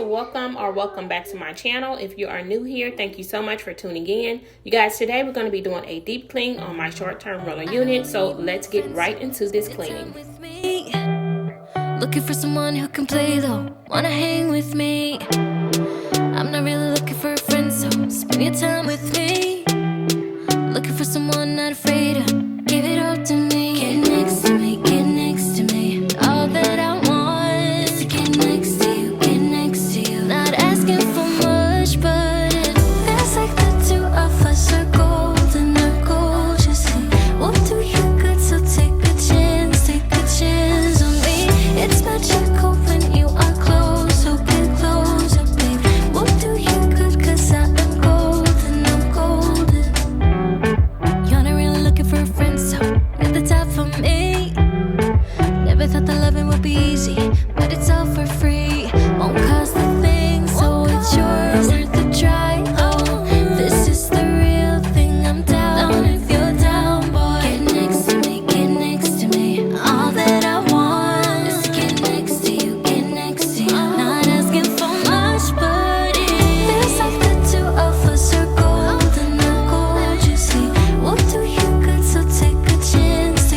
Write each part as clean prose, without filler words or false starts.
welcome back to my channel. If you are new here, thank you so much for tuning in. You guys, today we're going to be doing a deep clean on my short-term rental unit, so let's get right into this cleaning. Looking for someone who can play though, wanna hang with me. I'm not really looking for a friend, so spend your time with me. Looking for someone not afraid to give it all to me. Get next to me, get next to me. All that I want is to get next to you, get next to you. Not asking for much, but it feels like the two of us are golden, are gorgeous. We'll do you good, so take a chance on me. It's magical when you are close, so get closer, babe. We'll do you good, cause I am golden, I'm golden. You're not really looking for a friend, so at the top for me. Never thought that loving would be easy, but it's all for free. Won't cost a thing, so it's yours, worth the try. Oh, this is the real thing, I'm down if you're down, boy. Get next to me, get next to me. All that I want is to get next to you, get next to you. Not asking for much, but it feels like the two of us are golden, are gorgeous. We'll do you good, so take a chance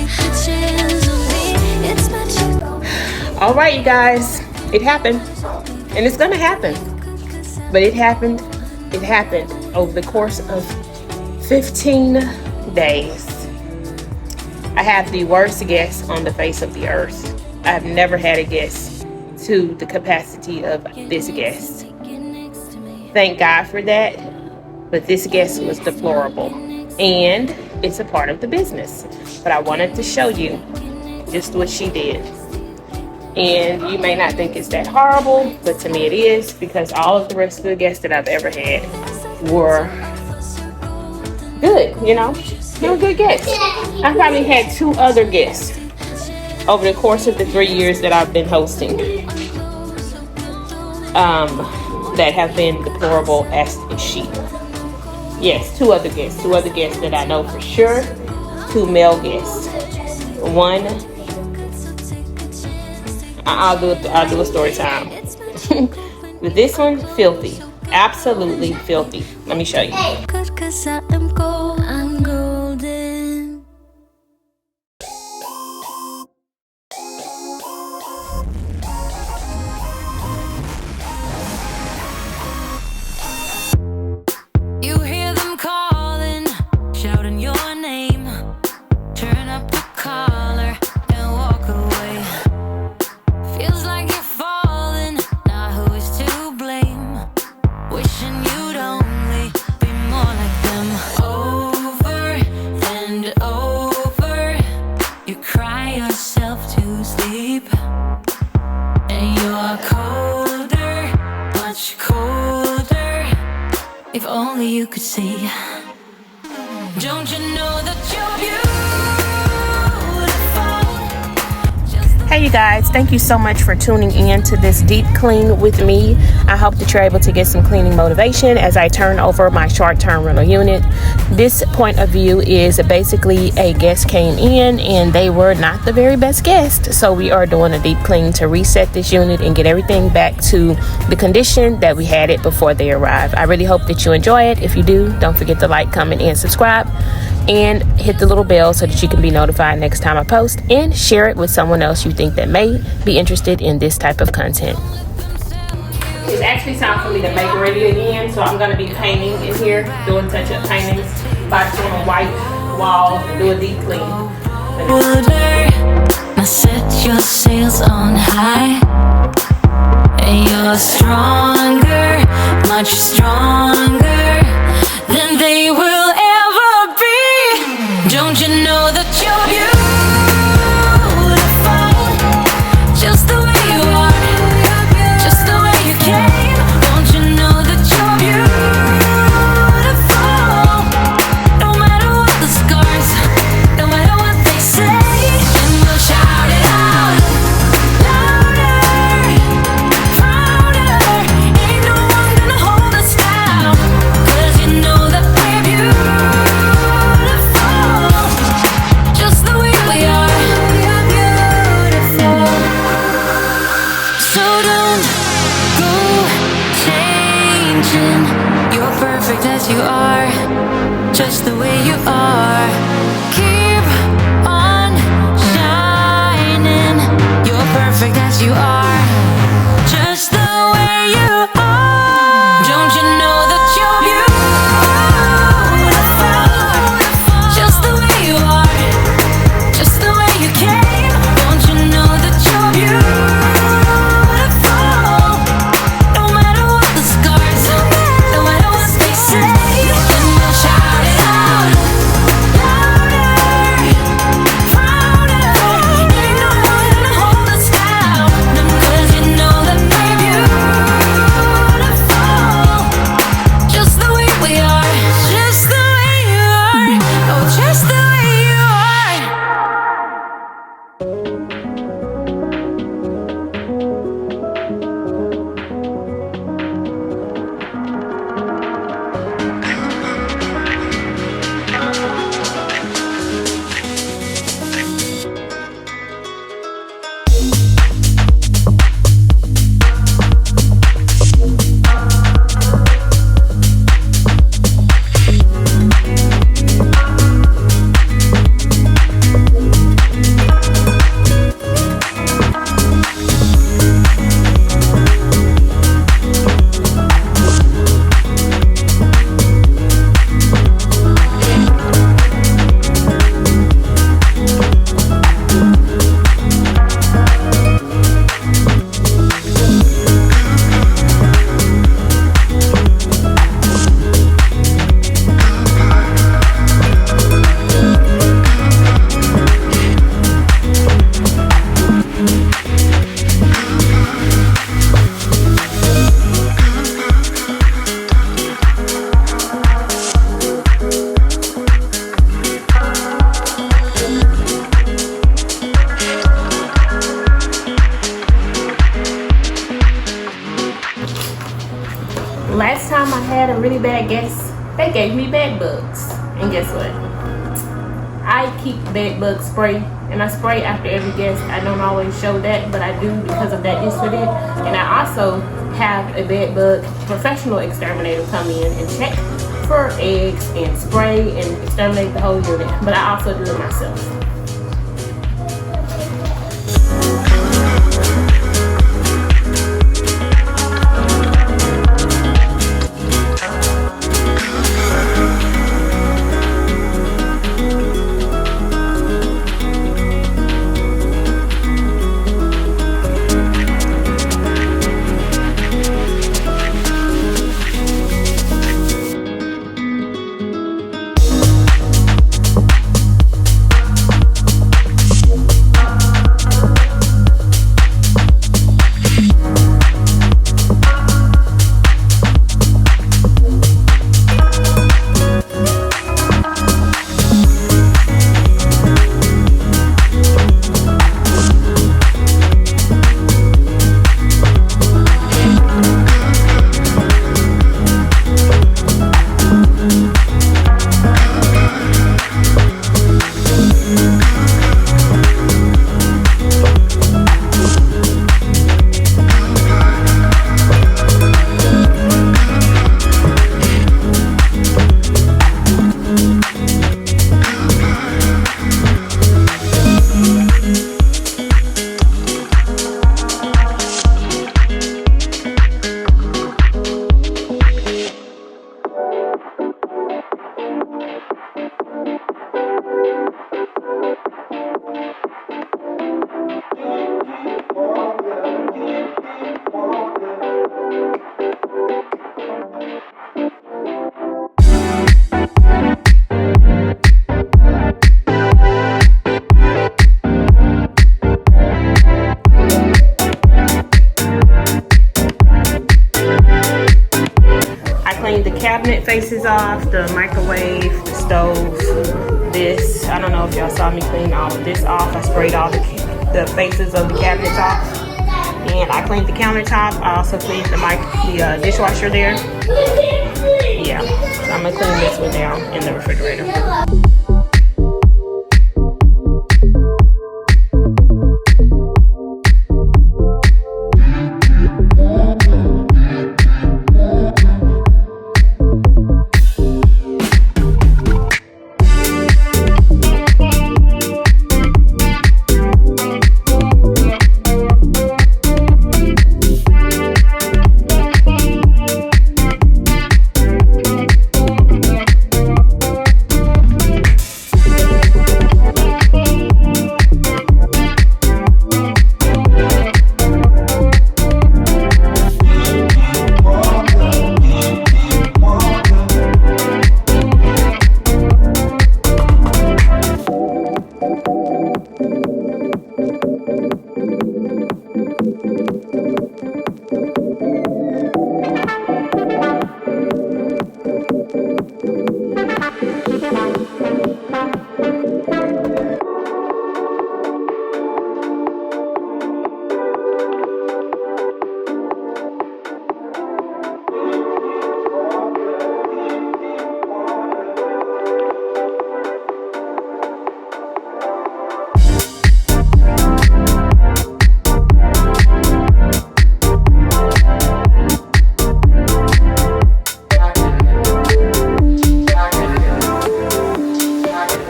on me. It's magical. All right, you guys, it happened, and it's gonna happen, but it happened over the course of 15 days. I have the worst guest on the face of the earth. I've never had a guest to the capacity of this guest. Thank God for that, but this guest was deplorable, and it's a part of the business. But I wanted to show you just what she did. And you may not think it's that horrible, but to me it is, because all of the rest of the guests that I've ever had were good, you know? They were good guests. I probably had 2 other guests over the course of the 3 years that I've been hosting that have been deplorable as she. Yes, 2 other guests that I know for sure. 2 male guests. One, I'll do a story time. With this one, filthy, absolutely filthy. Let me show you. Good, 'cause I am gold, I'm golden. You hear them calling, shouting your name. Turn up the collar and walk away. Feels like you're falling, now who is to blame? Wishing you'd only be more like them. Over and over, you cry yourself to sleep. And you're colder, much colder. If only you could see. Don't you know that you're beautiful? Hey you guys, thank you so much for tuning in to this deep clean with me. I hope that you're able to get some cleaning motivation as I turn over my short-term rental unit. This point of view is basically a guest came in and they were not the very best guest. So we are doing a deep clean to reset this unit and get everything back to the condition that we had it before they arrived. I really hope that you enjoy it. If you do, don't forget to like, comment, and subscribe. And hit the little bell so that you can be notified next time I post, and share it with someone else you think that may be interested in this type of content. It's actually time for me to make ready again, so I'm going to be painting in here, doing touch-up paintings, by doing white walls, and do a deep clean. Now set your sails on high, and you're stronger, much stronger than they will ever be. Don't you know that you're beautiful, just the way you are, just the way you came. Don't you know that you're beautiful, no matter what the scars, no matter what they say. And we'll shout it out, louder, prouder. Ain't no one gonna hold us down, 'cause you know that we're had a really bad guess. They gave me bed bugs. And guess what? I keep bed bug spray, and I spray after every guest. I don't always show that, but I do because of that incident. And I also have a bed bug professional exterminator come in and check for eggs and spray and exterminate the whole unit. But I also do it myself. Cabinet faces off, the microwave, the stove, this. I don't know if y'all saw me clean all of this off. I sprayed all the faces of the cabinets off. And I cleaned the countertop. I also cleaned the dishwasher there. Yeah, so I'm gonna clean this one now in the refrigerator.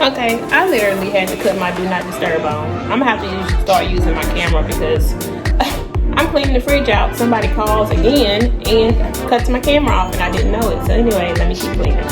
Okay, I literally had to cut my do not disturb on. I'm gonna have to start using my camera because I'm cleaning the fridge out. Somebody calls again and cuts my camera off and I didn't know it. So anyway, let me keep cleaning.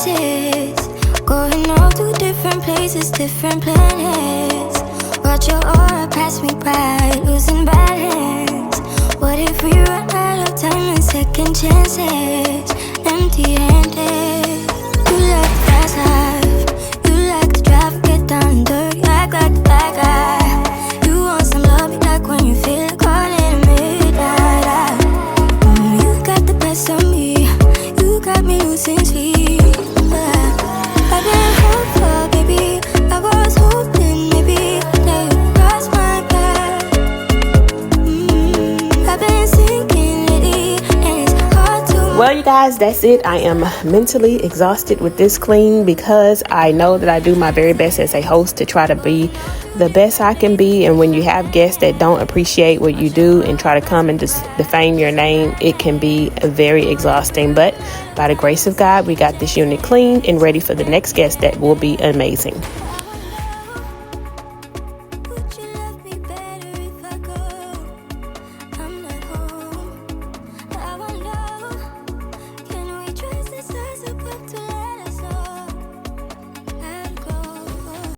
chances. Going all to different places, different planets. Watch your aura pass me by, losing balance. What if we run out of time and second chances? Empty-handed. You like the fast life, you like the drive, get down and dirty, act like the bad guy. You want some love, like when you feel like calling midnight. You got the best of me, you got me losing sleep. I've been hopeful, baby, I was hoping maybe that you cross my path. I've been sinking lately, and it's hard to. Well, you guys, that's it. I am mentally exhausted with this clean because I know that I do my very best as a host to try to be the best I can be. And when you have guests that don't appreciate what you do and try to come and defame your name, it can be very exhausting. But by the grace of God, we got this unit clean and ready for the next guest that will be amazing.